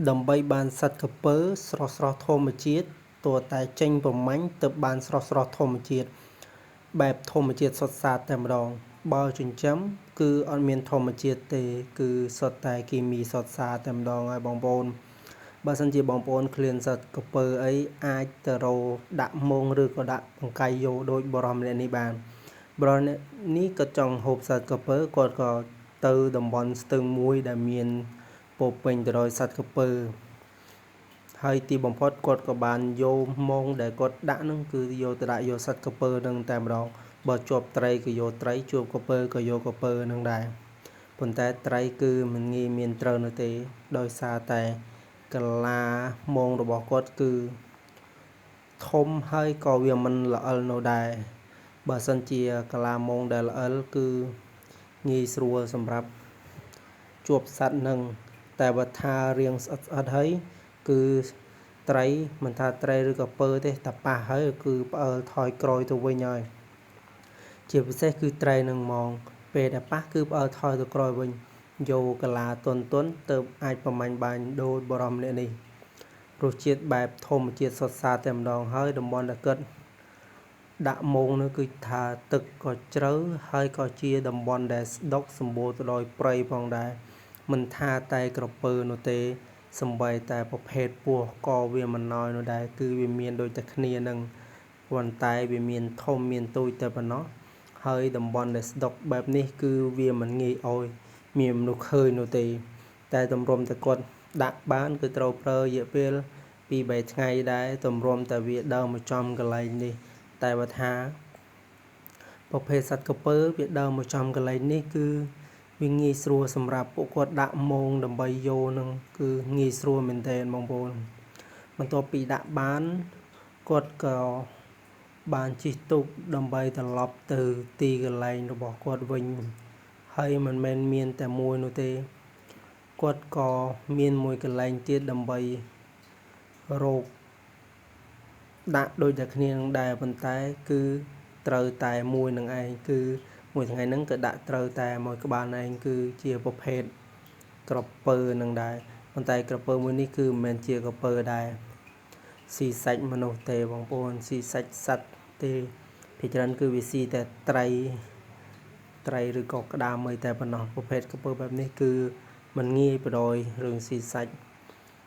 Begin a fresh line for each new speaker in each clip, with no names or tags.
ដើម្បីបានសត្វក្រពើស្រស់ៗធម្មជាតិទោះតែចេញប្រមាញ់ទើបបានស្រស់ៗធម្មជាតិបែបធម្មជាតិសុទ្ធសាធតែម្ដងបើចិញ្ចឹមគឺអត់មានធម្មជាតិទេគឺសុទ្ធតែគីមីសុទ្ធសាធតែម្ដងហើយបងប្អូនបើសិនជាបងប្អូនឃ្លានសត្វក្រពើអីអាចទៅរកដាក់មងឬក៏ដាក់បង្កាយយកដូចបរិមម្នាក់នេះបានបរិមនេះក៏ចង់ហូបសត្វក្រពើគាត់ក៏ទៅតំបន់ស្ទឹងមួយដែលមានពោពេញទៅដោយសត្វក្រពើហើយទីបំផុតគាត់ក៏បានយកមងដែលគាត់ដាក់ហ្នឹងគឺយកទៅដាក់យកសត្វក្រពើហ្នឹងតែម្ដងបើជាប់ត្រីក៏យកត្រីជាប់ក្រពើក៏យកក្រពើហ្នឹងដែរប៉ុន្តែត្រីគឺមិនងាយមានត្រូវនោះទេដោយសារតែកលាមងរបស់គាត់គឺធំហើយក៏វាមិនល្អិលនោះដែរបើសិនជាកលាមងដែលល្អិលគឺងាយស្រួលសម្រាប់ជួបសត្វនឹងតែបើថារៀងស្អិតហើយគឺត្រីមិនថាត្រីឬក៏ពើទេតែប៉ះហើយគឺផ្អើលថយក្រោយទៅវិញហើយជាពិសេសគឺត្រីនឹងហ្មងពេលដែលប៉ះគឺផ្អើលថយទៅក្រោយវិញយកកាឡាតុនទៅអាចប្រមាញ់បានដូចបរិមម្នាក់នេះរសជាតិបែបធម្មជាតិសុទ្ធសាធតែម្ដងហើយតំបន់ដែលគាត់ដាក់មងនោះគឺថាទឹកក៏ជ្រៅហើយក៏ជាតំបន់ដែលស្ដុកសម្បូរទៅដោយព្រៃផងដែរមិនថាតែក្រពើនោះទេសំបីតែប្រភេទពស់ក៏វាមិនណោយនោះដែរគឺវាមានដូចតែគ្នានឹងប៉ុន្តែវាមានធំមានតូចតែប៉ុណ្ណោះហើយតំបន់ដែលស្ដុកបែបនេះគឺវាមិនងាយឲ្យមានមនុស្សឃើញនោះទេតែតម្រុំតែគាត់ដាក់បានគឺត្រូវប្រើរយៈពេល 2-3 ថ្ងៃដែរតម្រុំតែវាដើរមកចំកន្លែងនេះតែបើថាប្រភេទសត្វក្រពើវាដើរមកចំកន្លែងនេះគឺវាងាយស្រួលសម្រាប់ពួកគាត់ដាក់មងដើម្បីយកនឹងគឺងាយស្រួលមែនទែនបងប្អូនបន្ទាប់ពីដាក់បានគាត់ក៏បានជិះទូកដើម្បីត្រឡប់ទៅទីកន្លែងរបស់គាត់វិញហើយមិនមែនមានតែមួយនោះទេគាត់ក៏មានមួយកន្លែងទៀតដើម្បីរកដាក់ដូចតែគ្នានឹងដែរប៉ុន្តែគឺត្រូវតែមួយនឹងឯងគឺមួយថ្ងៃហ្នឹងក៏ដាក់ត្រូវតែមួយក្បាលឯងគឺជាប្រភេទក្រពើនឹងដែរប៉ុន្តែក្រពើមួយនេះគឺមិនមែនជាក្រពើដែរស៊ីសាច់មនុស្សទេបងប្អូនស៊ីសាច់សត្វទេភាគច្រើនគឺវាស៊ីតែត្រីឬក៏ក្តាមអីតែប៉ុណ្ណោះប្រភេទក្រពើបែបនេះគឺมันងាយបដ ாய் រឿងស៊ីសាច់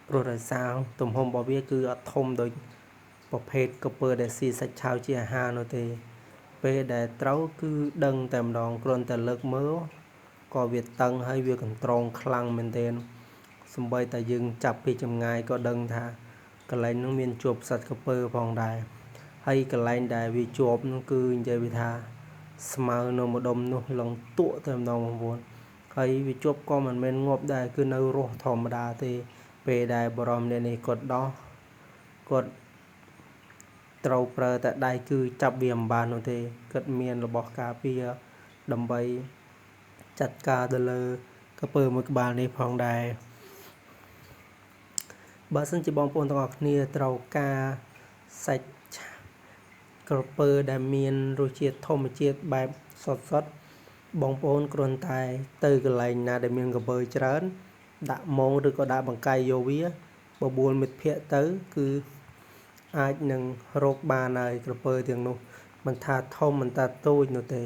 ព្រោះដោយសារទំហំរបស់វាគឺអត់ធំដូចប្រភេទក្រពើដែលស៊ីសាច់ឆាវជាអាហារនោះទេពេលដែលត្រូវគឺដឹងតែម្ដងគ្រាន់តែលើកមើលក៏វាតឹងហើយវាកន្ត្រងខ្លាំងមែនទែនសំបីតែយើងចាប់ពីចម្ងាយក៏ដឹងថាកន្លែងនោះមានជាប់សត្វក្រពើផងដែរហើយកន្លែងដែលវាជាប់នោះគឺនិយាយវាថាស្មៅនៅម្ដុំនោះឡងទក់តែម្ដងបងប្អូនហើយវាជាប់ក៏មិនមែនងាប់ដែរគឺនៅរស់ធម្មតាទេពេលដែលបរិមម្នាក់នេះគាត់ដោះគាត់ត្រូវប្រើតែដៃគឺចាប់វាមិនបាននោះទេគាត់មានរបស់ការពារដើម្បីចាត់ការទៅលើក្រពើមួយក្បាលនេះផងដែរបើសិនជាបងប្អូនទាំងអស់គ្នាត្រូវការសាច់ក្រពើដែលមានរសជាតិធម្មជាតិបែបសុទ្ធបងប្អូនគ្រាន់តែទៅកន្លែងណាដែលមានក្រពើច្រើនដាក់មងឬក៏ដាក់បង្កាយយកវាបបួលមិត្តភ័ក្តិទៅគឺអាចនឹងរកបានហើយក្រពើទាំងនោះមិនថាធំមិនថាតូចនោះទេ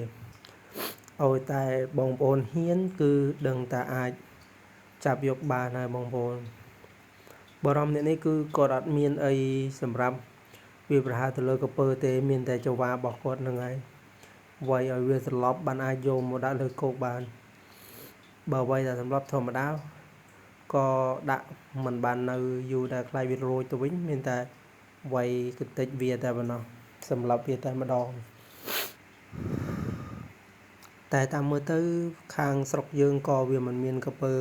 ឲ្យតែបងប្អូនហ៊ានគឺដឹងតែអាចចាប់យកបានហើយបងប្អូនបរិមអ្នកនេះគឺគាត់អត់មានអីសម្រាប់វាប្រហារទៅលើក្រពើទេមានតែចង្វារបស់គាត់នឹងហើយវាយឲ្យវាត្រឡប់បានអាចយកមកដាក់លើគោកបានបើវាយតែសម្រាប់ធម្មតាក៏ដាក់មិនបាននៅយូរដែរខ្លាចវារួចទៅវិញមានតែវាយកន្តិចវាតែប៉ុណ្ណោះសម្រាប់វាតែម្ដងតែតាមមើលទៅខាងស្រុកយើងក៏វាមិនមានក្រពើ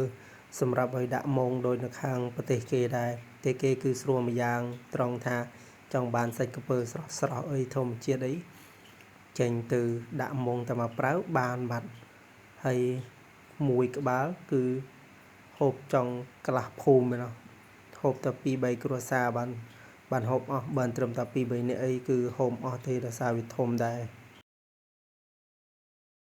សម្រាប់ឲ្យដាក់មងដូចនៅខាងប្រទេសគេដែរតែគេគឺស្រួលមួយយ៉ាងត្រង់ថាចង់បានសាច់ក្រពើស្រស់អីធម្មជាតិអីចេញទៅដាក់មងតែមកប្រើបានបាត់ហើយមួយក្បាលគឺហូបចង់កន្លះភូមិឯណោះហូបតែ 2-3 គ្រួសារបានហូបអស់បានត្រឹមតែ 2-3 នាក់អីគឺហូបអស់ទេដោយសារវាធំដែរ